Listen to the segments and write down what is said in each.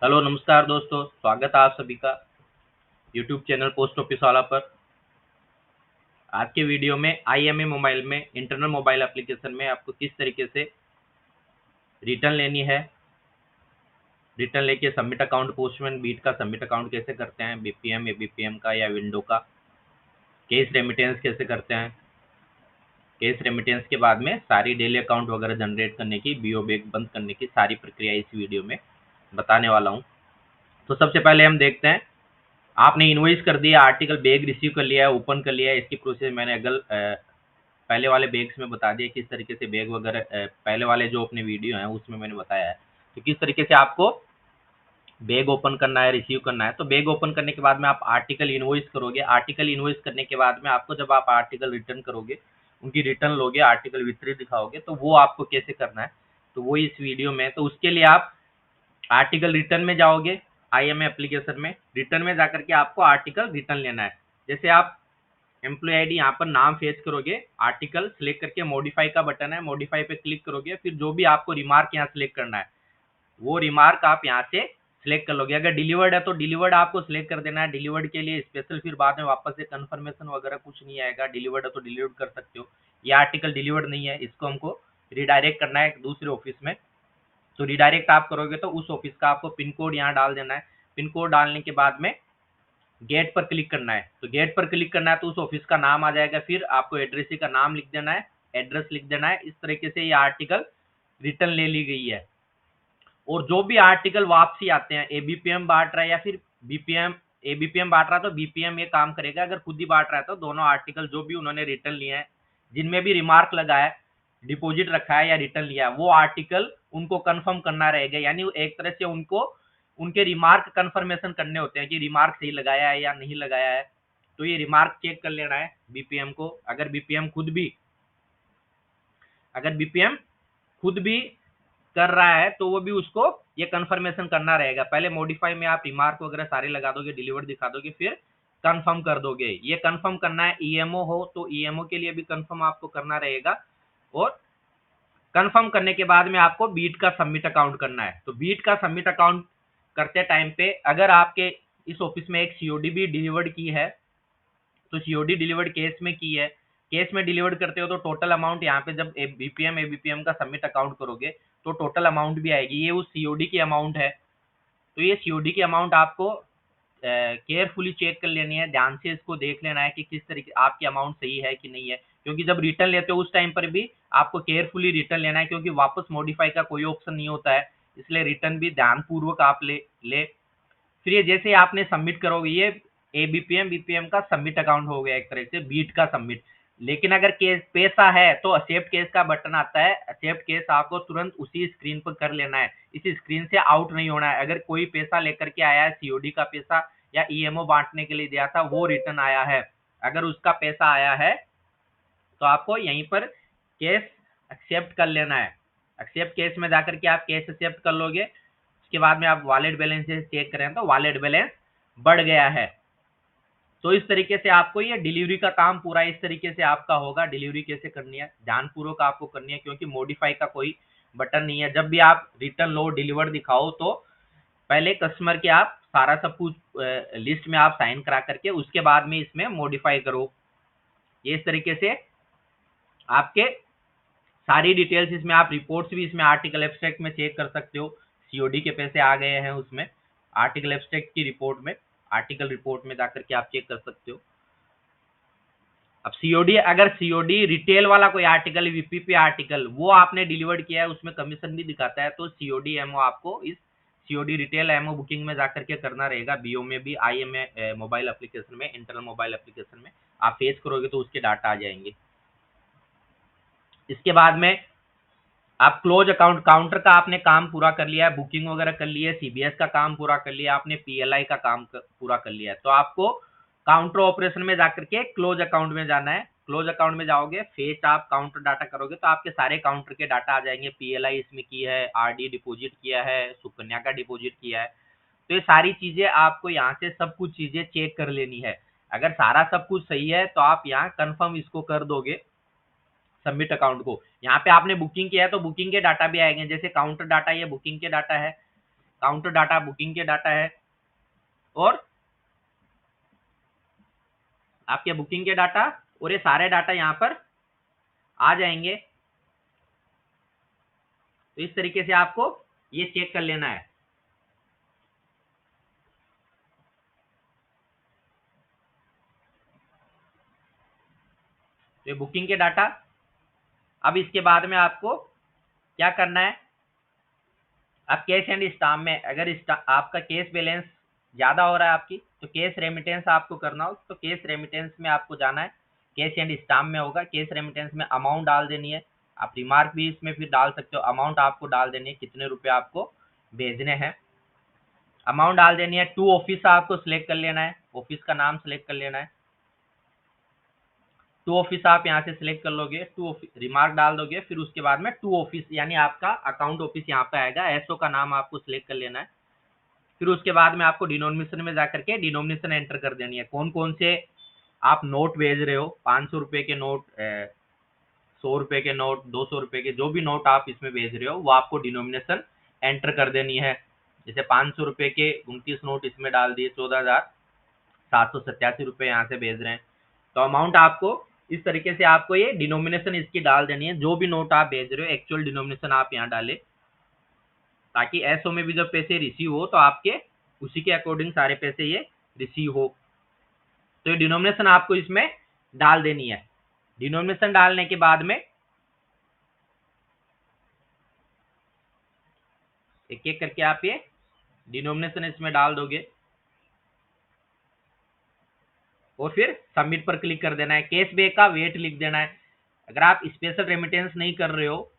Hello नमस्कार दोस्तों, स्वागत है आप सभी का यूट्यूब चैनल पोस्ट ऑफिस वाला पर। आज के वीडियो में आईएमई मोबाइल में इंटरनल मोबाइल एप्लीकेशन में आपको किस तरीके से रिटर्न लेनी है, रिटर्न लेके सबमिट अकाउंट पोस्टमैन बीट का सबमिट अकाउंट कैसे करते हैं, बीपीएम एबीपीएम का या विंडो का, केस रेमिटेंस कैसे करते हैं, केस रेमिटेंस के बाद में सारी डेली अकाउंट वगैरह जनरेट करने की, बीओ बैग बंद करने की सारी प्रक्रिया इस वीडियो में बताने वाला हूँ। तो सबसे पहले हम देखते हैं, आपने इनवॉइस कर दिया, आर्टिकल बैग रिसीव कर लिया है, ओपन कर लिया है। इसकी प्रोसेस मैंने पहले वाले बैग्स में बता दिया किस तरीके से बैग वगैरह, पहले वाले जो अपने वीडियो हैं उसमें मैंने बताया है तो किस तरीके से आपको बैग ओपन करना है, रिसीव करना है। तो बैग ओपन करने के बाद में आप आर्टिकल इनवॉइस करोगे। आर्टिकल इनवॉइस करने के बाद में आपको जब आप आर्टिकल रिटर्न करोगे, उनकी रिटर्न लोगे, आर्टिकल वितरित दिखाओगे, तो वो आपको कैसे करना है तो वो इस वीडियो में। तो उसके लिए आप आर्टिकल रिटर्न में जाओगे, आईएमए एप्लीकेशन में रिटर्न में जाकर के आपको आर्टिकल रिटर्न लेना है। जैसे आप एम्प्लॉय आईडी यहाँ पर नाम फेच करोगे, आर्टिकल सिलेक्ट करके मॉडिफाई का बटन है, मॉडिफाई पे क्लिक करोगे, फिर जो भी आपको रिमार्क यहाँ सिलेक्ट करना है वो रिमार्क आप यहाँ से सिलेक्ट कर लोगे। अगर डिलीवर्ड है तो डिलीवर्ड आपको सिलेक्ट कर देना है। डिलीवर्ड के लिए स्पेशल फिर बाद में वापस से कंफर्मेशन वगैरह कुछ नहीं आएगा। डिलीवर्ड है तो डिलीवर्ड कर सकते हो। ये आर्टिकल डिलीवर्ड नहीं है, इसको हमको रिडायरेक्ट करना है दूसरे ऑफिस में। तो रिडायरेक्ट आप करोगे तो उस ऑफिस का आपको पिन कोड यहाँ डाल देना है। पिन कोड डालने के बाद में गेट पर क्लिक करना है। तो गेट पर क्लिक करना है तो उस ऑफिस का नाम आ जाएगा, फिर आपको एड्रेस का नाम लिख देना है, एड्रेस लिख देना है। इस तरीके से ये आर्टिकल रिटर्न ले ली गई है। और जो भी आर्टिकल वापसी आते हैं, एबीपीएम बांट रहा है या फिर बीपीएम, एबीपीएम बांट रहा है तो बीपीएम ये काम करेगा। अगर खुद ही बांट रहा है तो दोनों आर्टिकल जो भी उन्होंने रिटर्न लिए हैं, जिनमें भी रिमार्क लगा है, डिपॉजिट रखा है या रिटर्न लिया है, वो आर्टिकल उनको कंफर्म करना रहेगा। यानी एक तरह से उनको उनके रिमार्क कंफर्मेशन करने होते हैं कि रिमार्क सही लगाया है या नहीं लगाया है। तो ये रिमार्क चेक कर लेना है बीपीएम को। अगर बीपीएम खुद भी कर रहा है तो वो भी उसको ये कंफर्मेशन करना रहेगा। पहले मॉडिफाई में आप रिमार्क वगैरह सारे लगा दोगे, डिलीवर दिखा दोगे, फिर कंफर्म कर दोगे। ये कंफर्म करना है। ईएमओ हो तो ईएमओ के लिए भी कंफर्म आपको करना रहेगा। और कंफर्म करने के बाद में आपको बीट का सबमिट अकाउंट करना है। तो बीट का सबमिट अकाउंट करते टाइम पे अगर आपके इस ऑफिस में एक सीओडी भी डिलीवर्ड की है, तो सीओडी डिलीवर्ड केस में की है, केस में डिलीवर्ड करते हो तो टोटल अमाउंट यहाँ पे जब बीपीएम एबीपीएम का सबमिट अकाउंट करोगे तो टोटल अमाउंट भी आएगी। ये उस सीओडी की अमाउंट है। तो ये सीओडी की अमाउंट आपको केयरफुली चेक कर लेनी है, ध्यान से इसको देख लेना है कि किस तरीके आपकी अमाउंट सही है कि नहीं है। क्योंकि जब रिटर्न लेते हो उस टाइम पर भी आपको केयरफुली रिटर्न लेना है, क्योंकि वापस मॉडिफाई का कोई ऑप्शन नहीं होता है। इसलिए रिटर्न भी ध्यानपूर्वक आप ले। फिर ये जैसे आपने सबमिट करोगे, ये एबीपीएम बीपीएम का सबमिट अकाउंट हो गया एक तरह से, बीट का सबमिट। लेकिन अगर केस पैसा है तो एक्सेप्ट केस का बटन आता है। एक्सेप्ट केस आपको तुरंत उसी स्क्रीन पर कर लेना है, इस स्क्रीन से आउट नहीं होना है। अगर कोई पैसा लेकर के आया है, सीओडी का पैसा या ईएमओ बांटने के लिए दिया था, वो रिटर्न आया है, अगर उसका पैसा आया है तो आपको यहीं पर केस एक्सेप्ट कर लेना है। एक्सेप्ट केस में जाकर के आप केस एक्सेप्ट कर लोगे। उसके बाद में आप वॉलेट बैलेंस चेक करें तो वॉलेट बैलेंस बढ़ गया है। तो इस तरीके से आपको ये डिलीवरी का काम पूरा इस तरीके से आपका होगा। डिलीवरी कैसे करनी है ध्यानपूर्वक आपको करनी है, क्योंकि मॉडिफाई का कोई बटन नहीं है। जब भी आप रिटर्न लो, डिलीवर दिखाओ, तो पहले कस्टमर के आप सारा सब कुछ लिस्ट में आप साइन करा करके उसके बाद में इसमें मॉडिफाई करो। ये इस तरीके से आपके सारी डिटेल्स इसमें, आप रिपोर्ट्स भी इसमें आर्टिकल एब्स्ट्रैक्ट में चेक कर सकते हो। सीओडी के पैसे आ गए हैं उसमें, आर्टिकल एब्स्ट्रैक्ट की रिपोर्ट में, आर्टिकल रिपोर्ट में जाकर के आप चेक कर सकते हो। अब सीओडी, अगर सीओडी रिटेल वाला कोई आर्टिकल, वीपीपी आर्टिकल, वो आपने डिलीवर्ड किया है, उसमें कमीशन भी दिखाता है, तो सीओडी एमओ आपको इस सीओडी रिटेल एमओ बुकिंग में जाकर के करना रहेगा। बीओ में भी, आईएमए मोबाइल एप्लीकेशन में, इंटरनल मोबाइल एप्लीकेशन में आप फेस करोगे तो उसके डाटा आ जाएंगे। इसके बाद में आप क्लोज अकाउंट, काउंटर का आपने काम पूरा कर लिया है, बुकिंग वगैरह कर लिया है, सीबीएस का काम पूरा कर लिया, आपने पीएलआई का काम पूरा कर लिया है, तो आपको काउंटर ऑपरेशन में जाकर के क्लोज अकाउंट में जाना है। क्लोज अकाउंट में जाओगे, फेच आप काउंटर डाटा करोगे तो आपके सारे काउंटर के डाटा आ जाएंगे। पीएलआई इसमें की है, आरडी डिपॉजिट किया है, सुकन्या का डिपॉजिट किया है, तो ये सारी चीजें आपको यहाँ से सब कुछ चीजें चेक कर लेनी है। अगर सारा सब कुछ सही है तो आप यहाँ कंफर्म इसको कर दोगे सबमिट अकाउंट को। यहाँ पे आपने बुकिंग किया है तो बुकिंग के डाटा भी आएंगे। जैसे काउंटर डाटा, ये बुकिंग के डाटा है, काउंटर डाटा बुकिंग के डाटा है, और आपके बुकिंग के डाटा, और ये सारे डाटा यहाँ पर आ जाएंगे। तो इस तरीके से आपको ये चेक कर लेना है। तो ये बुकिंग के डाटा। अब इसके बाद में आपको क्या करना है, अब कैश एंड स्टाम्प में अगर आपका कैश बैलेंस ज्यादा हो रहा है आपकी, तो कैश रेमिटेंस आपको करना हो तो कैश रेमिटेंस में आपको जाना है। कैश एंड स्टाम्प में होगा, कैश रेमिटेंस में अमाउंट डाल देनी है। आप रिमार्क भी इसमें फिर डाल सकते हो, अमाउंट आपको डाल देनी है, कितने रुपए आपको भेजने हैं, अमाउंट डाल देनी है। टू ऑफिस आपको सिलेक्ट कर लेना है, ऑफिस का नाम सिलेक्ट कर लेना है। टू ऑफिस आप यहाँ से सिलेक्ट कर लोगे, टू ऑफिस रिमार्क डाल दोगे, फिर उसके बाद में टू ऑफिस यानी आपका अकाउंट ऑफिस यहाँ पे आएगा, एसओ का नाम आपको सिलेक्ट कर लेना है। फिर उसके बाद में आपको डिनोमिनेशन में जाकर के डिनोमिनेशन एंटर कर देनी है, कौन कौन से आप नोट भेज रहे हो, 500 रुपए के नोट, 100 रुपए के नोट, 200 रुपए के, जो भी नोट आप इसमें भेज रहे हो वो आपको डिनोमिनेशन एंटर कर देनी है। जैसे 500 रुपए के 29 नोट इसमें डाल दिए, 14,787 रुपए यहाँ से भेज रहे हैं। तो अमाउंट आपको इस तरीके से आपको ये डिनोमिनेशन इसकी डाल देनी है, जो भी नोट आप भेज रहे हो एक्चुअल डिनोमिनेशन आप यहाँ डालें, ताकि एसओ में भी जब पैसे रिसीव हो तो आपके उसी के अकॉर्डिंग सारे पैसे ये रिसीव हो। तो ये डिनोमिनेशन आपको इसमें डाल देनी है। डिनोमिनेशन डालने के बाद में एक एक करके आप ये डिनोमिनेशन इसमें डाल दोगे, और फिर सबमिट पर क्लिक कर देना है। कैश बैक का वेट लिख देना है। अगर आप स्पेशल रेमिटेंस नहीं कर रहे हो,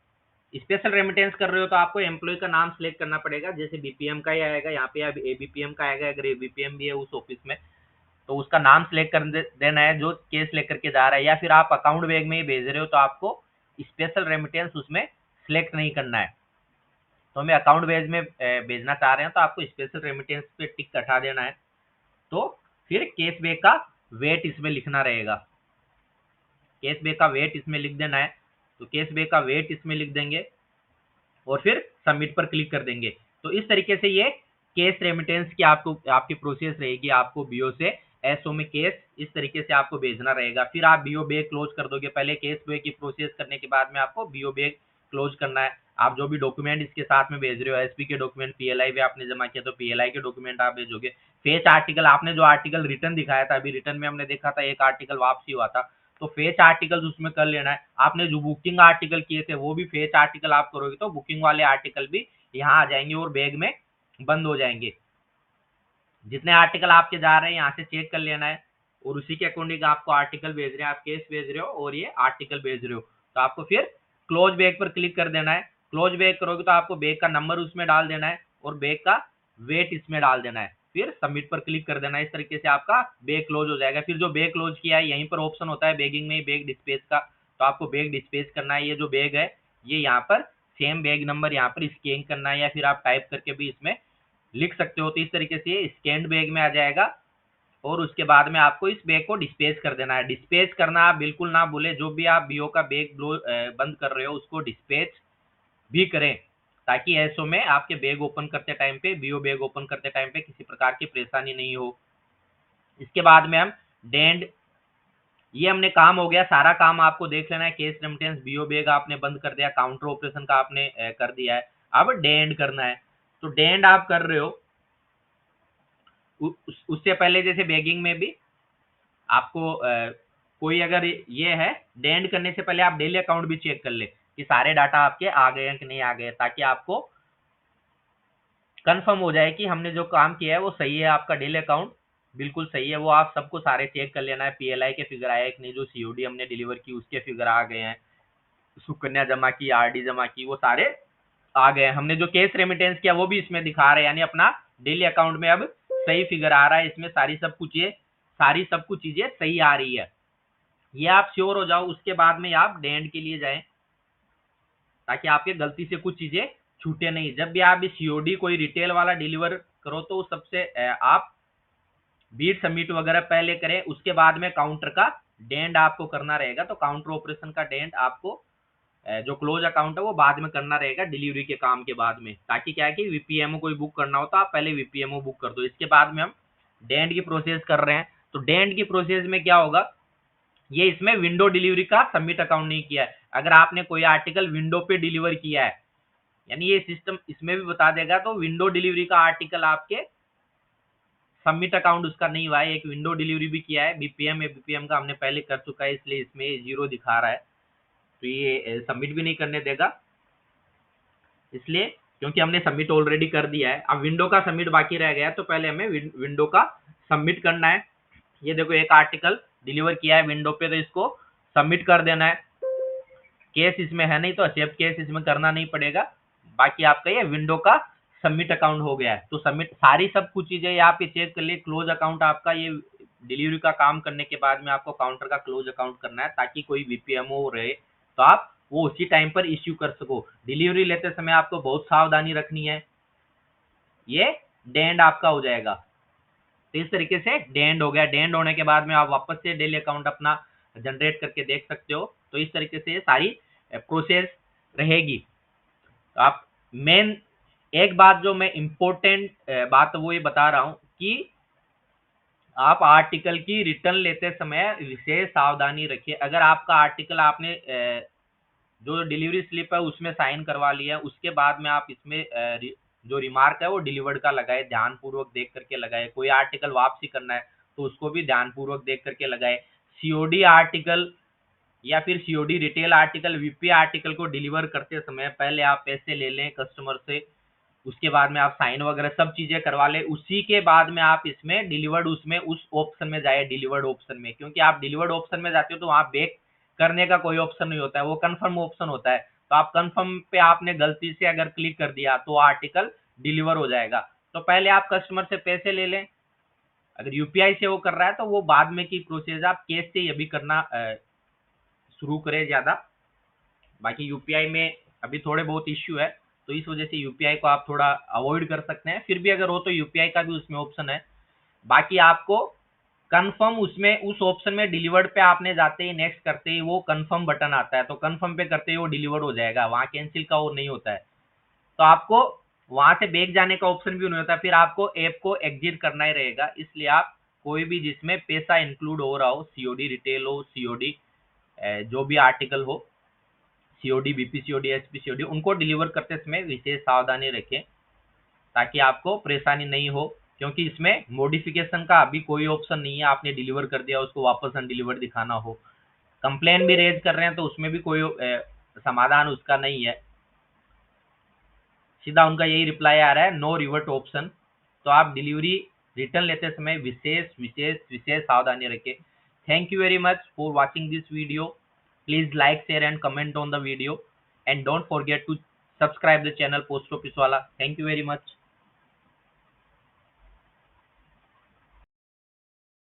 स्पेशल रेमिटेंस कर रहे हो तो आपको एम्प्लॉय का नाम सिलेक्ट करना पड़ेगा, जैसे बीपीएम का ही आएगा यहाँ पे, या एबीपीएम का आएगा, अगर एबीपीएम भी है उस ऑफिस में तो उसका नाम सिलेक्ट कर देना है जो केस लेकर के जा रहा है। या फिर आप अकाउंट बैग में ही भेज रहे हो तो आपको स्पेशल रेमिटेंस उसमें सिलेक्ट नहीं करना है। तो हमें अकाउंट बैग में भेजना चाह रहे हैं तो आपको स्पेशल रेमिटेंस पे टिक हटा देना है। तो फिर केस बैग का वेट इसमें लिखना रहेगा, केस बैग का वेट इसमें लिख देना है। तो केस बैग का वेट इसमें लिख देंगे और फिर सबमिट पर क्लिक कर देंगे। तो इस तरीके से ये केस रेमिटेंस की आपकी प्रोसेस रहेगी। आपको बीओ से एसओ में केस इस तरीके से आपको भेजना रहेगा। फिर आप बीओ बैग क्लोज कर दोगे। पहले केस बैग की प्रोसेस करने के बाद में आपको बीओ बैग क्लोज करना है। आप जो भी डॉक्यूमेंट इसके साथ में भेज रहे हो, एसपी के डॉक्यूमेंट, पीएलआई भी आपने जमा किया तो पीएलआई के डॉक्यूमेंट आप भेजोगे। फेच आर्टिकल, आपने जो आर्टिकल रिटर्न दिखाया था, अभी रिटर्न में हमने देखा था एक आर्टिकल वापसी हुआ था, तो फेच आर्टिकल उसमें कर लेना है। आपने जो बुकिंग आर्टिकल किए थे वो भी फेच आर्टिकल आप करोगे तो बुकिंग वाले आर्टिकल भी यहाँ आ जाएंगे और बैग में बंद हो जाएंगे। जितने आर्टिकल आपके जा रहे हैं यहाँ से चेक कर लेना है, और उसी के अकॉर्डिंग आपको आर्टिकल भेज रहे हैं, आप केस भेज रहे हो और ये आर्टिकल भेज रहे हो, तो आपको फिर क्लोज बैग पर क्लिक कर देना है। क्लोज बैग करोगे तो आपको बैग का नंबर उसमें डाल देना है और बैग का वेट इसमें डाल देना है, फिर सबमिट पर क्लिक कर देना है। इस तरीके से आपका बैग क्लोज हो जाएगा। फिर जो बैग क्लोज किया है यहीं पर ऑप्शन होता है बैगिंग में, बैग डिस्पेच का, तो आपको बैग डिस्पेच करना है। ये जो बैग है ये यहाँ पर सेम बैग नंबर यहाँ पर स्कैन करना है, या फिर आप टाइप करके भी इसमें लिख सकते हो। तो इस तरीके से स्कैंड बैग में आ जाएगा, और उसके बाद में आपको इस बैग को डिस्पेच कर देना है। डिस्पेच करना आप बिल्कुल ना भूले, जो भी आप बीओ का बैग बंद कर रहे हो उसको डिस्पेच भी करें, ताकि एसओ में आपके बैग ओपन करते टाइम पे, बीओ बैग ओपन करते टाइम पे किसी प्रकार की परेशानी नहीं हो। इसके बाद में हम डेंड, ये हमने काम हो गया, सारा काम आपको देख लेना है। केस रेमिटेंस, बीओ बैग आपने बंद कर दिया, काउंटर ऑपरेशन का आपने कर दिया है। अब डेंड करना है, तो डेंड आप कर रहे हो उससे पहले जैसे बैगिंग में भी आपको कोई अगर ये है, डेंड करने से पहले आप डेली अकाउंट भी चेक कर ले कि सारे डाटा आपके आ गए हैं कि नहीं आ गए, ताकि आपको कंफर्म हो जाए कि हमने जो काम किया है वो सही है, आपका डेली अकाउंट बिल्कुल सही है। वो आप सबको सारे चेक कर लेना है, पीएलआई के फिगर आए कि नहीं, जो सीओडी हमने डिलीवर की उसके फिगर आ गए हैं, सुकन्या जमा की, आरडी जमा की, वो सारे आ गए। हमने जो केस रेमिटेंस किया वो भी इसमें दिखा रहे हैं, यानी अपना डेली अकाउंट में अब सही फिगर आ रहा है। इसमें सारी सब कुछ चीजें सही आ रही है, ये आप श्योर हो जाओ। उसके बाद में आप डेंड के लिए जाएं, ताकि आपके गलती से कुछ चीजें छूटे नहीं। जब भी आप सीओडी कोई रिटेल वाला डिलीवर करो तो सबसे आप बीट सबमिट वगैरह पहले करें, उसके बाद में काउंटर का डेंड आपको करना रहेगा। तो काउंटर ऑपरेशन का डेंड आपको जो क्लोज अकाउंट है वो बाद में करना रहेगा डिलीवरी के काम के बाद में, ताकि क्या है कि वीपीएमओ कोई बुक करना हो तो आप पहले वीपीएमओ बुक कर दो। इसके बाद में हम डेंड की प्रोसेस कर रहे हैं। तो डेंड की प्रोसेस में क्या होगा, ये इसमें विंडो डिलीवरी का सबमिट अकाउंट नहीं किया है। अगर आपने कोई आर्टिकल विंडो पे डिलीवर किया है, यानी ये सिस्टम इसमें भी बता देगा, तो विंडो डिलीवरी का आर्टिकल आपके सबमिट अकाउंट उसका नहीं हुआ है। एक विंडो डिलीवरी भी किया है, बीपीएम का हमने पहले कर चुका है, इसलिए इसमें 0 दिखा रहा है, तो ये सबमिट भी नहीं करने देगा, इसलिए क्योंकि हमने सबमिट ऑलरेडी कर दिया है। अब विंडो का सबमिट बाकी रह गया है, तो पहले हमें विंडो का सबमिट करना है। ये देखो एक आर्टिकल डिलीवर किया है विंडो पे, तो इसको सबमिट कर देना है। केस इसमें है नहीं तो एक्सेप्ट केस इसमें करना नहीं पड़ेगा। बाकी आपका ये विंडो का सबमिट अकाउंट हो गया है। तो सबमिट सारी सब कुछ चीजें यहाँ पे चेक कर लिए। क्लोज अकाउंट आपका ये डिलीवरी का काम करने के बाद में आपको काउंटर का क्लोज अकाउंट करना है, ताकि कोई वीपीएमओ रहे तो आप वो उसी टाइम पर इश्यू कर सको। डिलीवरी लेते समय आपको बहुत सावधानी रखनी है। ये डेंड आपका हो जाएगा। तो इस तरीके से डेंड हो गया। डेंड होने के बाद में आप वापस से डेली अकाउंट अपना जनरेट करके देख सकते हो। तो इस तरीके से ये सारी प्रोसेस रहेगी। तो आप मेन एक बात जो मैं इम्पोर्टेंट बात वो ये बता रहा हूं कि आप आर्टिकल की रिटर्न लेते समय विशेष सावधानी रखिए। अगर आपका आर्टिकल आपने जो डिलीवरी स्लिप है उसमें साइन करवा लिया, उसके बाद में आप इसमें जो रिमार्क है वो डिलीवर्ड का लगाए, ध्यानपूर्वक देख करके लगाए। कोई आर्टिकल वापसी करना है तो उसको भी ध्यानपूर्वक देख करके लगाए। सीओडी आर्टिकल या फिर COD retail article, VP article को डिलीवर करते समय पहले आप पैसे ले लें कस्टमर से, उसके बाद में आप साइन वगैरह सब चीजें करवा ले, उसी के बाद में आप इसमें डिलीवर्ड उसमें उस ऑप्शन में जाए, डिलीवर्ड ऑप्शन में। क्योंकि आप डिलीवर्ड ऑप्शन में जाते हो तो वहां बैक करने का कोई ऑप्शन नहीं होता है, वो कंफर्म ऑप्शन होता है। तो आप कंफर्म पे आपने गलती से अगर क्लिक कर दिया तो आर्टिकल डिलीवर हो जाएगा। तो पहले आप कस्टमर से पैसे ले लें। अगर यूपीआई से वो कर रहा है तो वो बाद में की प्रोसेस, आप कैश से ये भी करना शुरू करें ज्यादा। बाकी यूपीआई में अभी थोड़े बहुत इश्यू है, तो इस वजह से यूपीआई को आप थोड़ा अवॉइड कर सकते हैं। फिर भी अगर हो तो यूपीआई का भी उसमें ऑप्शन है। बाकी आपको कंफर्म उसमें उस ऑप्शन में डिलीवर्ड पे आपने जाते ही नेक्स्ट करते ही वो कंफर्म बटन आता है, तो कंफर्म पे करते ही वो डिलीवर्ड हो जाएगा, वहां कैंसिल का वो नहीं होता है। तो आपको वहां से बैक जाने का ऑप्शन भी नहीं होता, फिर आपको ऐप को एग्जिट करना ही रहेगा। इसलिए आप कोई भी जिसमें पैसा इंक्लूड हो रहा हो, सीओडी रिटेल हो, सीओडी जो भी आर्टिकल हो, COD, BP COD, SP COD, उनको डिलीवर करते समय विशेष सावधानी रखें, ताकि आपको परेशानी नहीं हो। क्योंकि इसमें मॉडिफिकेशन का अभी कोई ऑप्शन नहीं है, आपने डिलीवर कर दिया उसको वापस अनडिलीवर दिखाना हो। कंप्लेन भी रेज कर रहे हैं तो उसमें भी कोई समाधान उसका नहीं है, सीधा उनका यही रिप्लाई आ रहा है, नो रिवर्ट ऑप्शन। तो आप डिलीवरी रिटर्न लेते समय विशेष विशेष विशेष सावधानी रखें। Thank you very much for watching this video. Please like, share and comment on the video, and don't forget to subscribe the channel Post Office Wala. Thank you very much.